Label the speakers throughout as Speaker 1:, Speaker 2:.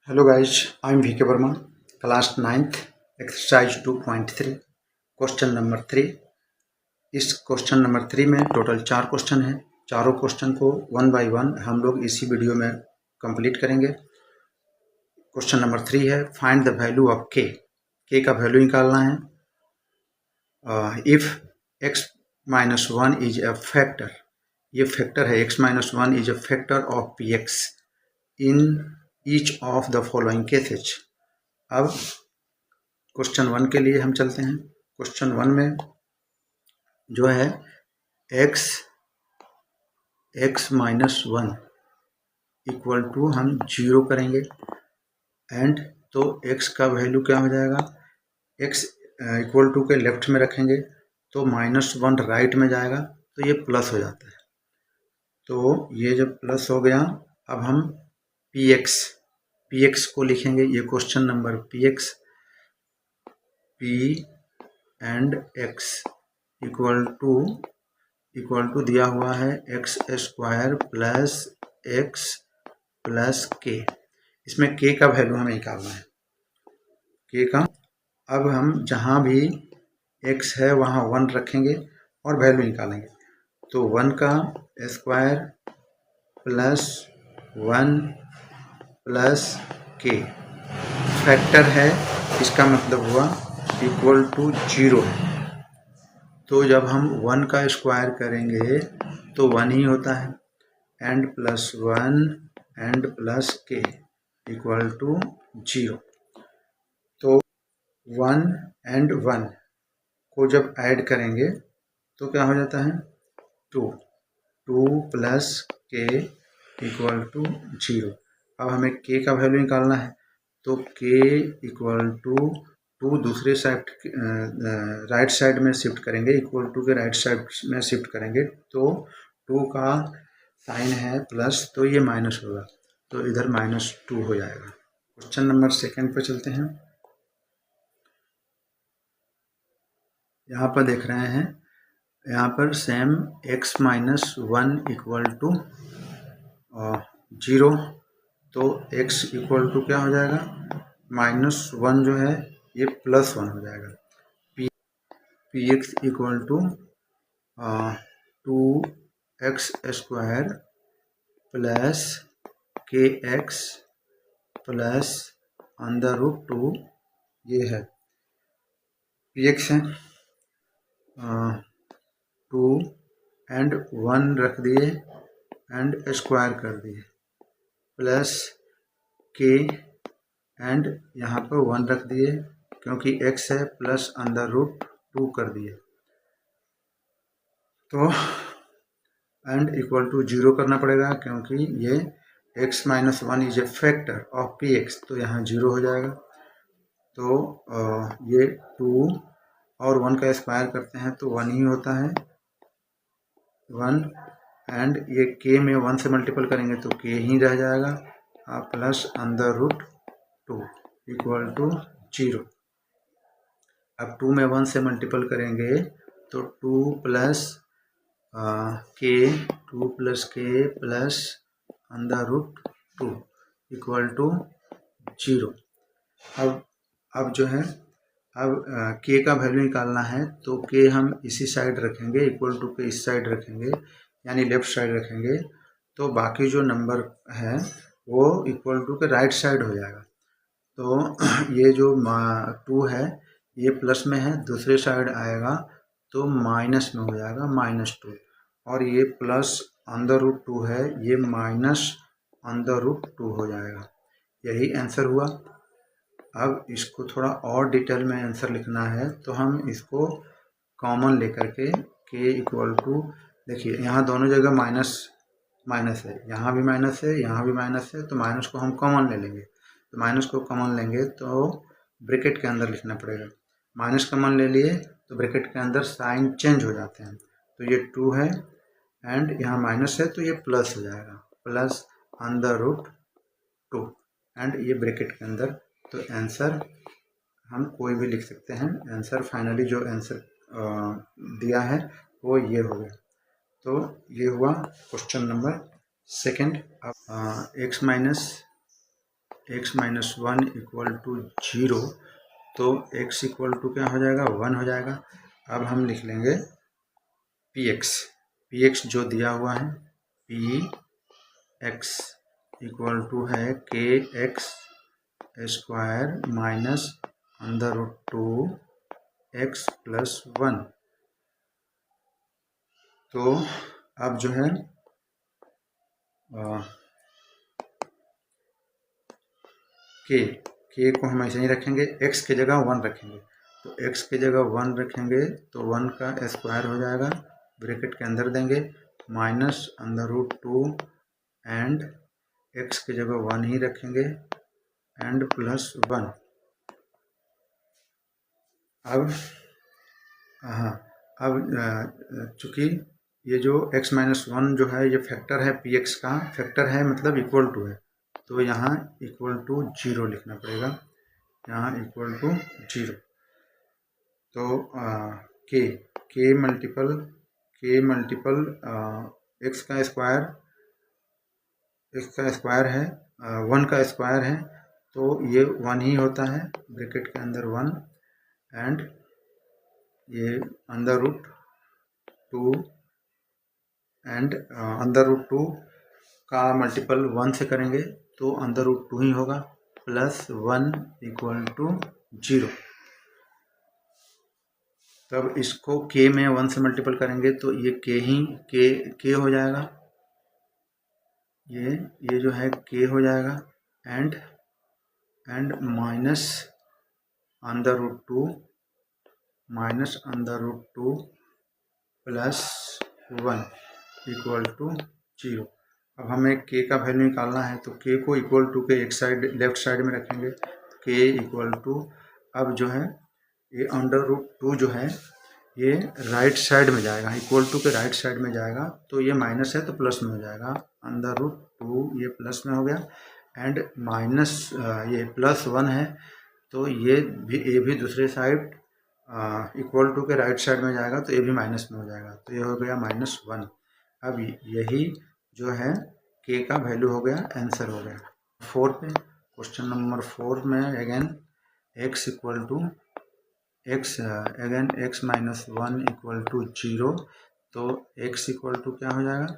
Speaker 1: Hello guys, I am VK Verma, class 9th, exercise 2.3, question number 3। इस question number 3 में total 4 question हैं। चारों question को one by one हम लोग इसी वीडियो में कंप्लीट करेंगे। क्वेश्चन नंबर 3 है फाइंड द वैल्यू ऑफ के का वैल्यू निकालना है। If x minus 1 is a factor, ये फैक्टर है, x minus 1 is a factor of P x in each of the following cases. अब क्वेश्चन 1 के लिए हम चलते हैं। क्वेश्चन 1 में जो है x माइनस 1 इक्वल टू हम 0 करेंगे एंड तो x का वैल्यू क्या हो जाएगा, x इक्वल टू के लेफ्ट में रखेंगे तो -1 राइट में जाएगा तो ये प्लस हो जाता है। तो ये जब प्लस हो गया, अब हम px को लिखेंगे। ये question number px p and x equal to दिया हुआ है x square plus x plus k. इसमें के का वैल्यू हमें निकालना है, के का। अब हम जहाँ भी x है वहाँ 1 रखेंगे और वैल्यू निकालेंगे। तो 1 का स्क्वायर प्लस 1 प्लस के फैक्टर है, इसका मतलब हुआ इक्वल टू 0 है। तो जब हम 1 का स्क्वायर करेंगे तो 1 ही होता है एंड प्लस 1 एंड प्लस के इक्वल टू 0। तो 1 एंड 1 को जब ऐड करेंगे तो क्या हो जाता है 2 प्लस के इक्वल टू 0। अब हमें के का वैल्यू निकालना है तो के इक्वल टू 2 दूसरे साइड राइट साइड में शिफ्ट करेंगे, इक्वल टू के राइट साइड में शिफ्ट करेंगे तो 2 का साइन है प्लस तो ये माइनस होगा, तो इधर -2 हो जाएगा। क्वेश्चन नंबर 2 पे चलते हैं। यहाँ पर देख रहे हैं, यहाँ पर same x minus 1 equal to 0, तो x इक्वल टू क्या हो जाएगा, -1 जो है ये +1 हो जाएगा। P X equal to 2x square plus k x plus √2, ये है पी एक्स है 2 एंड 1 रख दिए एंड स्क्वायर कर दिए प्लस के एंड यहाँ पर 1 रख दिए क्योंकि x है प्लस √2 कर दिए, तो एंड इक्वल टू 0 करना पड़ेगा क्योंकि ये x minus 1 is a factor of P x, तो यहाँ 0 हो जाएगा। तो ये 2 और 1 का स्क्वायर करते हैं तो 1 ही होता है 1 एंड ये के में 1 से मल्टीपल करेंगे तो के ही रह जाएगा प्लस √2 इक्वल टू 0। अब 2 में 1 से मल्टीपल करेंगे तो 2 प्लस के प्लस √2 इक्वल टू 0। अब जो है, अब के का वैल्यू निकालना है तो के हम इसी साइड रखेंगे, इक्वल टू के इस साइड रखेंगे यानी लेफ्ट साइड रखेंगे, तो बाकी जो नंबर है वो इक्वल टू के राइट साइड हो जाएगा। तो ये जो 2 है ये प्लस में है, दूसरे साइड आएगा तो माइनस में हो जाएगा -2, और ये प्लस √2 है, ये माइनस √2 हो जाएगा। यही आंसर हुआ। अब इसको थोड़ा और डिटेल में आंसर लिखना है तो हम इसको कॉमन लेकर के इक्वल टू, देखिए यहाँ दोनों जगह माइनस है, यहाँ भी माइनस है, यहाँ भी माइनस है, तो माइनस को हम कॉमन ले लेंगे। तो माइनस को कॉमन लेंगे तो ब्रैकेट के अंदर लिखना पड़ेगा। माइनस कॉमन ले लिए तो ब्रैकेट के अंदर साइन चेंज हो जाते हैं, तो ये 2 है एंड यहाँ माइनस है तो ये प्लस हो जाएगा, प्लस √2 एंड ये ब्रैकेट के अंदर। तो आंसर हम कोई भी लिख सकते हैं, आंसर फाइनली जो आंसर दिया है वो ये हो गया। तो ये हुआ क्वेश्चन नंबर 2। अब x minus x minus one equal to 0, तो x इक्वल टू क्या हो जाएगा, 1 हो जाएगा। अब हम लिख लेंगे px जो दिया हुआ है, px इक्वल टू है kx square minus under root 2x plus 1। तो अब जो है के को हम ऐसे ही रखेंगे, x की जगह 1 रखेंगे। तो x की जगह 1 रखेंगे तो 1 का स्क्वायर हो जाएगा, ब्रैकेट के अंदर देंगे, minus under root 2 and x की जगह 1 ही रखेंगे एंड प्लस 1। अब चूँकि ये जो x माइनस 1 जो है ये फैक्टर है, px का फैक्टर है, मतलब इक्वल टू है, तो यहाँ इक्वल टू 0 लिखना पड़ेगा, यहाँ इक्वल टू 0। तो k मल्टीपल x का स्क्वायर है, 1 का स्क्वायर है, तो ये 1 ही होता है, ब्रैकेट के अंदर 1 एंड ये under root 2 and under root 2 का मल्टीपल 1 से करेंगे तो अंडर रूट 2 ही होगा, प्लस 1 इक्वल टू 0। तब इसको k में 1 से मल्टीपल करेंगे तो ये k हो जाएगा, ये जो है k हो जाएगा and minus under root 2 plus 1 equal to 0। अब हमें k का वैल्यू निकालना है, तो k को इक्वल टू के एक साइड लेफ्ट साइड में रखेंगे, k इक्वल टू, अब जो है ये अंडर रूट 2 जो है ये राइट साइड में जाएगा, इक्वल टू के राइट साइड में जाएगा, तो ये माइनस है तो प्लस में हो जाएगा, अंडर रूट 2 ये प्लस में हो गया एंड माइनस ये प्लस 1 है, तो ये भी दूसरे साइड इक्वल टू के राइट साइड में जाएगा, तो ये भी माइनस में हो जाएगा, तो ये हो गया -1। अब यही जो है k का वैल्यू हो गया, आंसर हो गया। 4 पे क्वेश्चन नंबर 4 में again x equal to x minus 1 equal to 0, तो x इक्वल टू क्या हो जाएगा,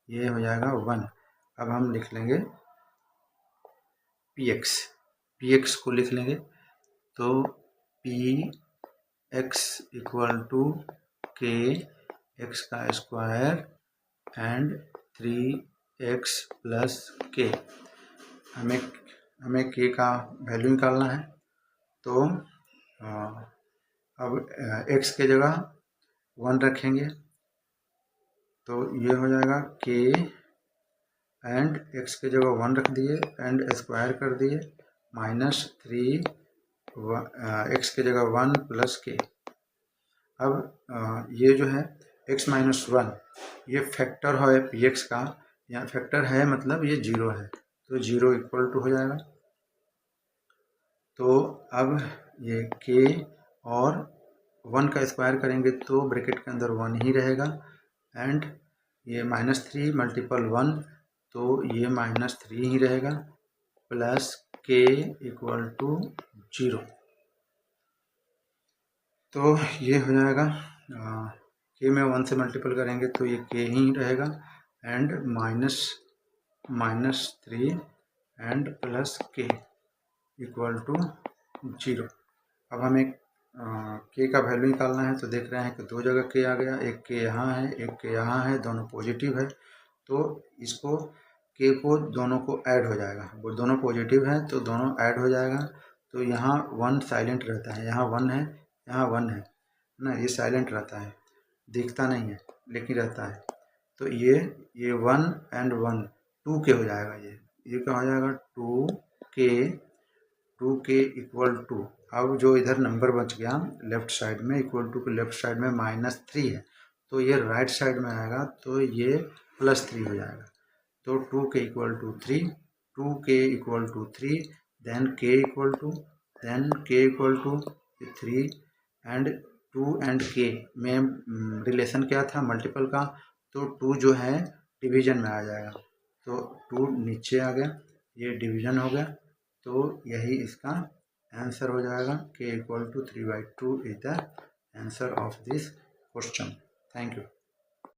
Speaker 1: ये हो जाएगा 1। अब हम लिख लेंगे px को लिख लेंगे, तो px equal to k x का square and 3x plus k। हमें k का वैल्यू निकालना है, तो अब x की जगह 1 रखेंगे, तो ये हो जाएगा k एंड x की जगह 1 रख दिए एंड स्क्वायर कर दिए, -3 x की जगह 1 प्लस k। अब ये जो है x माइनस 1 ये फैक्टर है px का, यहाँ फैक्टर है मतलब ये 0 है, तो 0 इक्वल टू हो जाएगा। तो अब ये k और 1 का स्क्वायर करेंगे तो ब्रैकेट के अंदर 1 ही रहेगा एंड ये -3 मल्टीपल 1, तो ये -3 ही रहेगा, प्लस k इक्वल टू 0। तो ये हो जाएगा, k में 1 से मल्टीपल करेंगे तो ये k ही रहेगा and -3 and plus k equal to 0। अब हमें k का वैल्यू निकालना है, तो देख रहे हैं कि 2 जगह k आ गया, एक k यहाँ है, एक k यहाँ है, दोनों पॉजिटिव है, तो इसको k को दोनों को ऐड हो जाएगा, वो दोनों पॉजिटिव है तो दोनों ऐड हो जाएगा, तो यहाँ 1 साइलेंट रहता है, यहाँ 1 है, यहाँ 1 है ना, ये साइलेंट रहता है, दिखता नहीं है लेकिन रहता है, तो ये 1 एंड 1 2k हो जाएगा, ये क्या हो जाएगा 2k इक्वल टू, अब जो इधर नंबर बच गया लेफ्ट साइड में, इक्वल टू के लेफ्ट साइड में -3 है, तो ये राइट साइड में आएगा, तो ये +3 हो जाएगा, तो 2k equal to 3, 2k equal to 3, then k equal to 3 and 2 and k में रिलेशन क्या था, मल्टीपल का, तो 2 जो है डिवीजन में आ जाएगा, तो 2 नीचे आ गया, ये डिवीजन हो गया, तो यही इसका आंसर हो जाएगा। k = 3/2 is the answer of this question. Thank you.